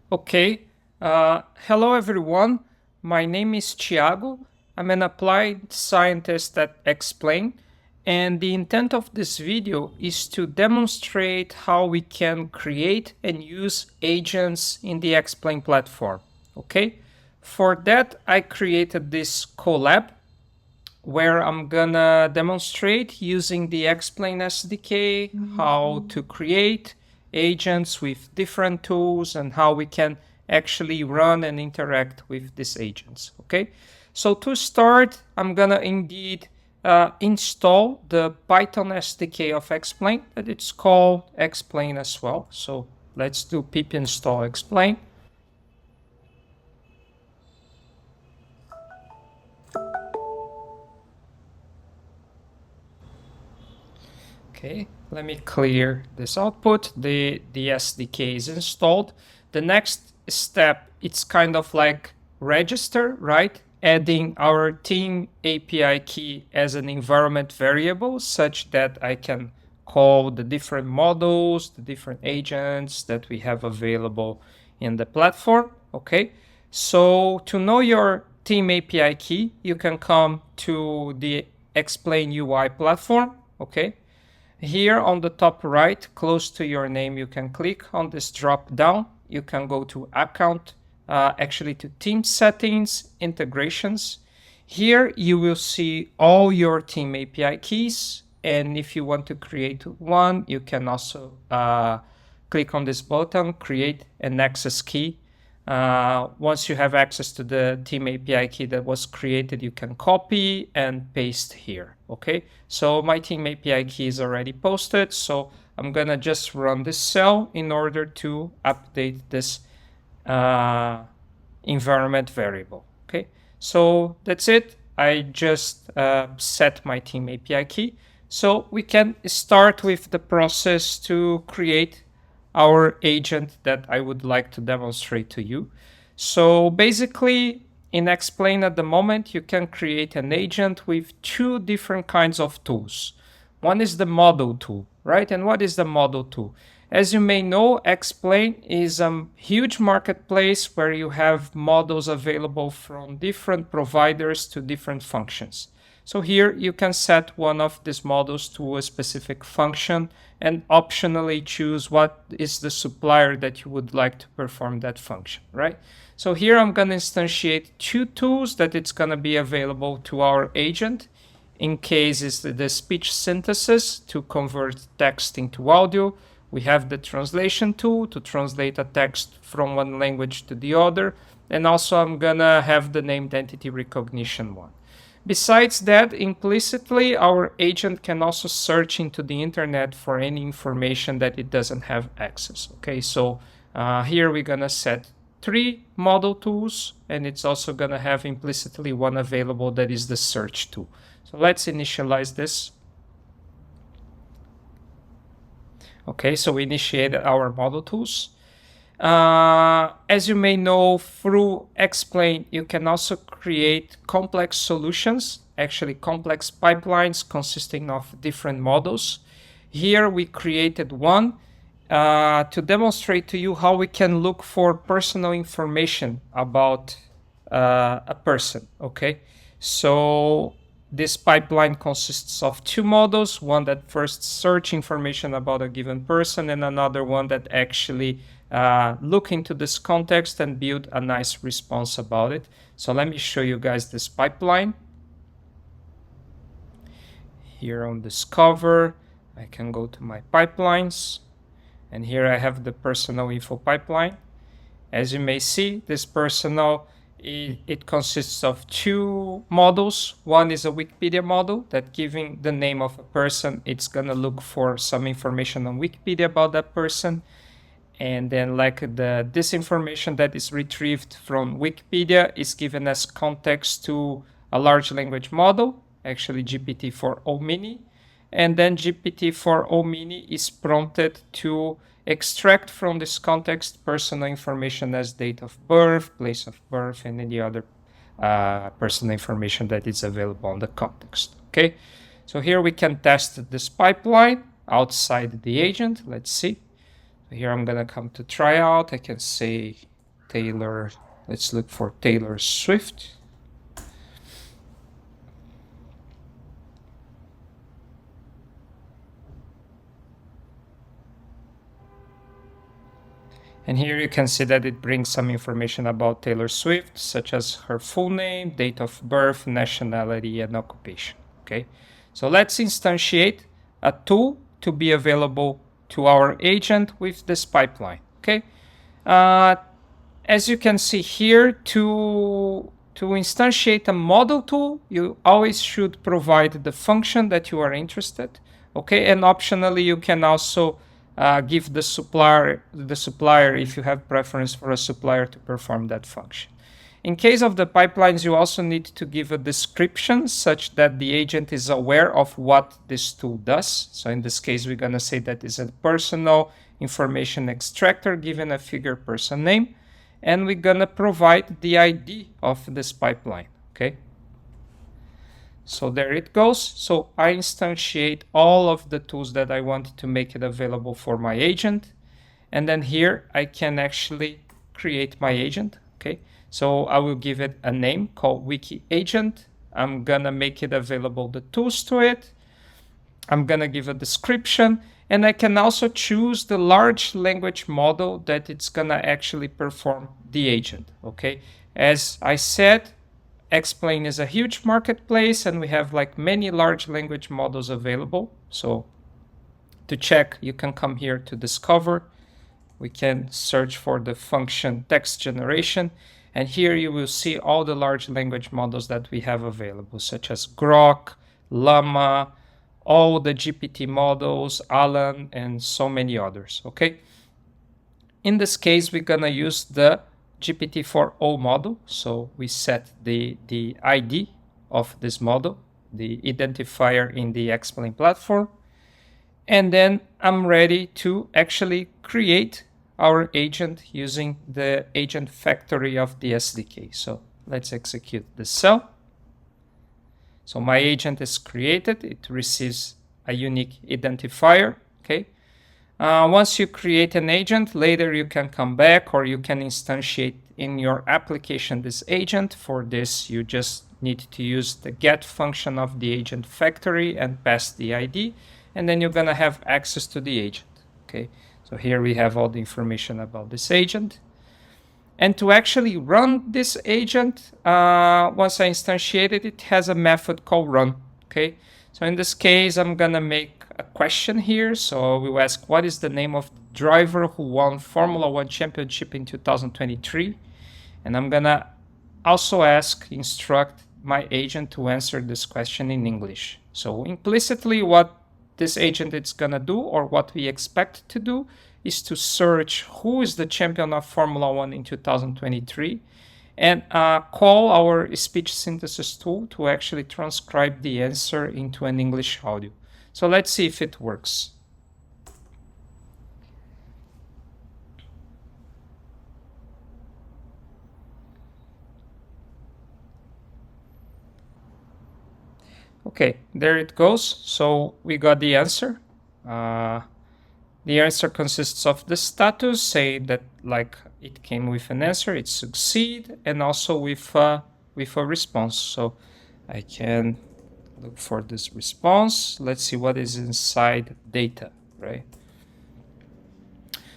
Okay, hello everyone. My name is Thiago. I'm an applied scientist at Explain, and the intent of this video is to demonstrate how we can create and use agents in the Explain platform. Okay, for that I created this collab where I'm gonna demonstrate using the Explain SDK how to create agents with different tools and how we can actually run and interact with these agents. Okay, so to start, I'm gonna indeed install the Python SDK of Explain, but it's called Explain as well. So let's do pip install Explain. Okay, let me clear this output. The SDK is installed. The next step, it's kind of like register, right? Adding our team API key as an environment variable such that I can call the different models, the different agents that we have available in the platform. Okay, so to know your team API key, you can come to the Explain UI platform. Okay, here on the top right, close to your name, you can click on this drop down. You can go to account, actually to team settings, integrations. Here you will see all your team API keys. And if you want to create one, you can also click on this button, create an access key. Once you have access to the team API key that was created, you can copy and paste here. Okay, so my team API key is already posted. So I'm gonna just run this cell in order to update this environment variable. Okay, so that's it. I just set my team API key. So we can start with the process to create our agent that I would like to demonstrate to you. So basically, in Explain at the moment, you can create an agent with two different kinds of tools. One is the model tool, right? And what is the model tool? As you may know, Explain is a huge marketplace where you have models available from different providers to different functions. So here you can set one of these models to a specific function and optionally choose what is the supplier that you would like to perform that function, right? So here I'm going to instantiate two tools that it's going to be available to our agent. In case it's the speech synthesis to convert text into audio. We have the translation tool to translate a text from one language to the other. And also I'm going to have the named entity recognition one. Besides that, implicitly, our agent can also search into the internet for any information that it doesn't have access. Okay, so here we're going to set three model tools, and it's also going to have implicitly one available that is the search tool. So let's initialize this. Okay, so we initiated our model tools. As you may know, through Explain, you can also create complex solutions, actually complex pipelines consisting of different models. Here we created one to demonstrate to you how we can look for personal information about a person, okay? So this pipeline consists of two models, one that first search information about a given person and another one that actually look into this context and build a nice response about it. So let me show you guys this pipeline. Here on Discover, I can go to my pipelines, and here I have the personal info pipeline. As you may see, this personal, it consists of two models. One is a Wikipedia model that, giving the name of a person, it's gonna look for some information on Wikipedia about that person. And then like this information that is retrieved from Wikipedia is given as context to a large language model, actually GPT-4o Mini. And then GPT-4o Mini is prompted to extract from this context personal information as date of birth, place of birth, and any other personal information that is available on the context. Okay, so here we can test this pipeline outside the agent. Let's see. Here I'm gonna come to tryout. I can say Taylor, let's look for Taylor Swift. And here you can see that it brings some information about Taylor Swift, such as her full name, date of birth, nationality, and occupation. Okay, so let's instantiate a tool to be available to our agent with this pipeline. Okay, as you can see here, to instantiate a model tool, you always should provide the function that you are interested. Okay, and optionally you can also give the supplier, if you have preference for a supplier to perform that function. In case of the pipelines, you also need to give a description such that the agent is aware of what this tool does. So in this case, we're going to say that it's a personal information extractor given a figure person name. And we're going to provide the ID of this pipeline. Okay. So there it goes. So I instantiate all of the tools that I want to make it available for my agent. And then here I can actually create my agent. Okay. So I will give it a name called Wiki Agent. I'm going to make it available the tools to it. I'm going to give a description. And I can also choose the large language model that it's going to actually perform the agent. Okay. As I said, Explain is a huge marketplace and we have like many large language models available. So to check, you can come here to discover. We can search for the function text generation. And here you will see all the large language models that we have available, such as Grok, Llama, all the GPT models, Alan, and so many others. Okay. In this case, we're going to use the GPT-4o model. So we set the ID of this model, the identifier in the Explain platform. And then I'm ready to actually create our agent using the agent factory of the SDK. So let's execute the cell. So my agent is created. It receives a unique identifier. Okay. Once you create an agent, later you can come back or you can instantiate in your application this agent. For this, you just need to use the get function of the agent factory and pass the ID, and then you're going to have access to the agent. Okay, so here we have all the information about this agent. And to actually run this agent, once I instantiate it, it has a method called run. Okay, so in this case, I'm going to make a question here. So we will ask, what is the name of the driver who won Formula One championship in 2023? And I'm going to also instruct my agent to answer this question in English. So implicitly what this agent is going to do, or what we expect to do, is to search who is the champion of Formula One in 2023 and call our speech synthesis tool to actually transcribe the answer into an English audio. So let's see if it works. Okay, there it goes. So we got the answer. The answer consists of the status, say that like it came with an answer, it succeed, and also with a response. So I can look for this response. Let's see what is inside data, right?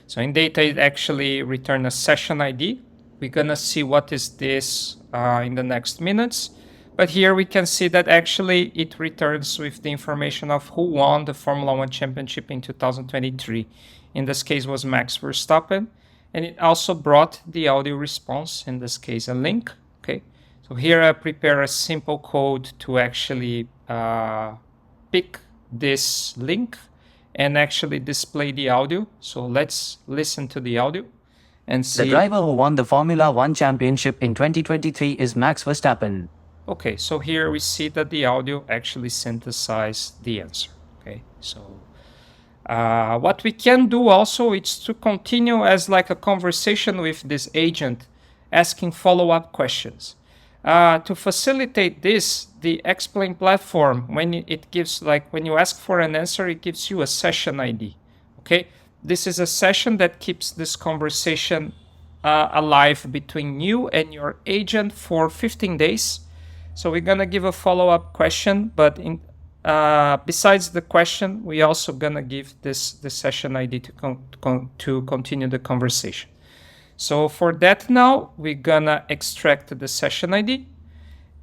So in data, it actually returns a session ID. We're gonna see what is this in the next minutes. But here we can see that actually it returns with the information of who won the Formula One championship in 2023. In this case was Max Verstappen. And it also brought the audio response, in this case a link. Okay, so here I prepare a simple code to actually pick this link and actually display the audio. So let's listen to the audio and see. The driver who won the Formula One championship in 2023 is Max Verstappen. Okay, so here we see that the audio actually synthesized the answer. Okay, so what we can do also is to continue as like a conversation with this agent, asking follow-up questions. To facilitate this, the Explain platform, when it gives, like when you ask for an answer, it gives you a session ID. Okay, this is a session that keeps this conversation alive between you and your agent for 15 days. So we're gonna give a follow-up question, but besides the question, we also gonna give the session ID to continue the conversation. So for that now, we're gonna extract the session ID,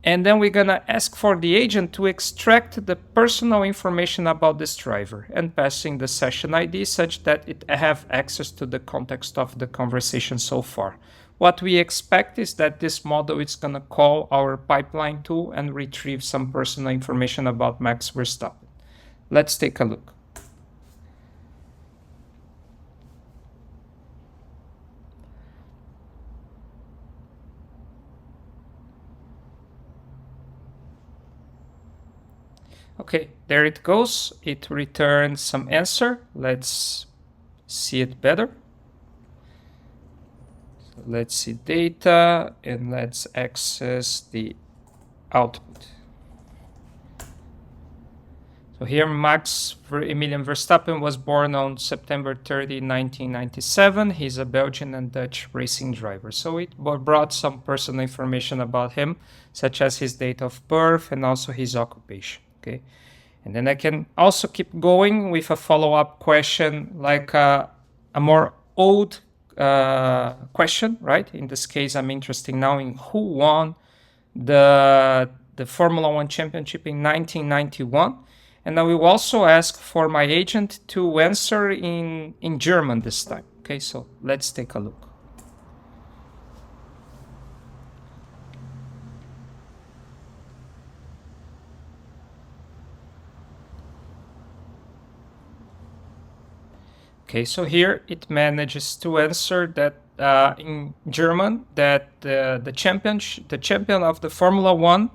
and then we're gonna ask for the agent to extract the personal information about this driver and passing the session ID such that it have access to the context of the conversation so far. What we expect is that this model is gonna call our pipeline tool and retrieve some personal information about Max Verstappen. Let's take a look. Okay, there it goes. It returns some answer. Let's see it better. So let's see data and let's access the output. So here Max Emilian Verstappen was born on September 30, 1997. He's a Belgian and Dutch racing driver. So it brought some personal information about him, such as his date of birth and also his occupation. Okay, and then I can also keep going with a follow-up question, like a more old question, right? In this case, I'm interested now in who won the Formula One championship in 1991. And I will also ask for my agent to answer in German this time. Okay, so let's take a look. Okay, so here it manages to answer that in German that the champion of the Formula One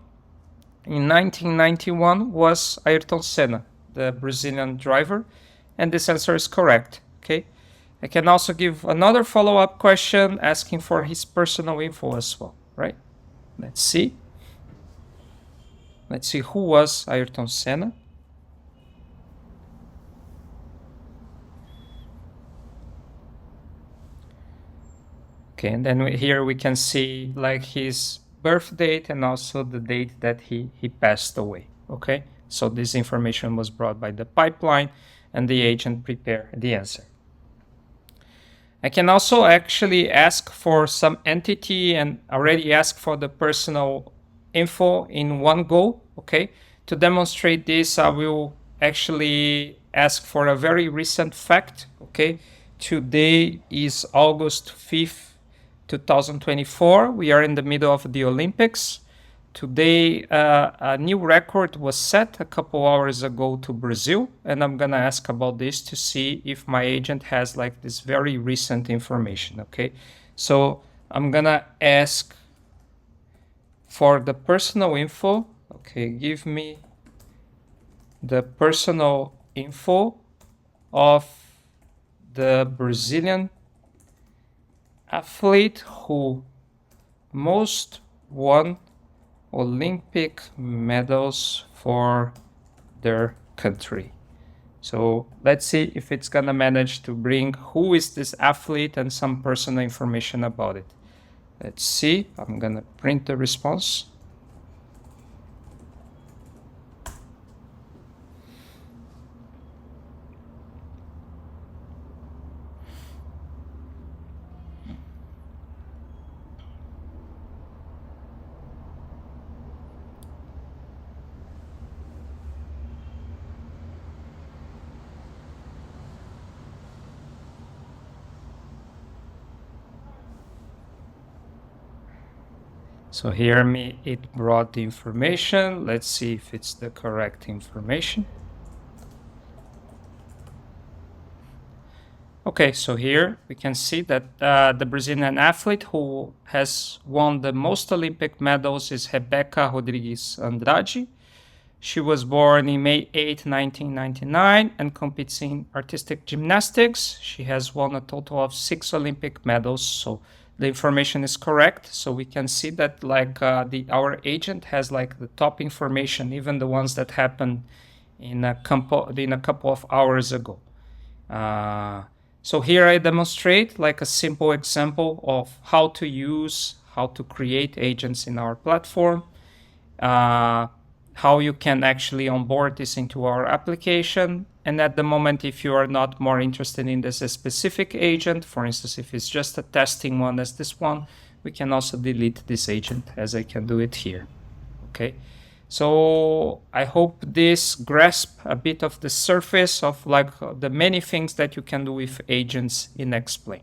in 1991 was Ayrton Senna, the Brazilian driver, and this answer is correct. Okay, I can also give another follow-up question asking for his personal info as well, right? Let's see. Let's see who was Ayrton Senna. Okay, and then here we can see like his birth date and also the date that he passed away. Okay, so this information was brought by the pipeline and the agent prepared the answer. I can also actually ask for some entity and already ask for the personal info in one go. Okay, to demonstrate this, I will actually ask for a very recent fact. Okay, today is August 5th, 2024. We are in the middle of the Olympics. Today, a new record was set a couple hours ago to Brazil, and I'm gonna ask about this to see if my agent has like this very recent information. Okay, so I'm gonna ask for the personal info. Okay, give me the personal info of the Brazilian athlete who most won Olympic medals for their country. So let's see if it's gonna manage to bring who is this athlete and some personal information about it. Let's see. I'm gonna print the response. So here it brought the information. Let's see if it's the correct information. Okay, so here we can see that the Brazilian athlete who has won the most Olympic medals is Rebeca Rodrigues Andrade. She was born in May 8, 1999 and competes in artistic gymnastics. She has won a total of 6 Olympic medals, so the information is correct. So we can see that like our agent has like the top information, even the ones that happened in a couple of hours ago. So here I demonstrate like a simple example of how to create agents in our platform, how you can actually onboard this into our application. And at the moment, if you are not more interested in this specific agent, for instance, if it's just a testing one as this one, we can also delete this agent as I can do it here. Okay. So I hope this grasp a bit of the surface of like the many things that you can do with agents in Explain.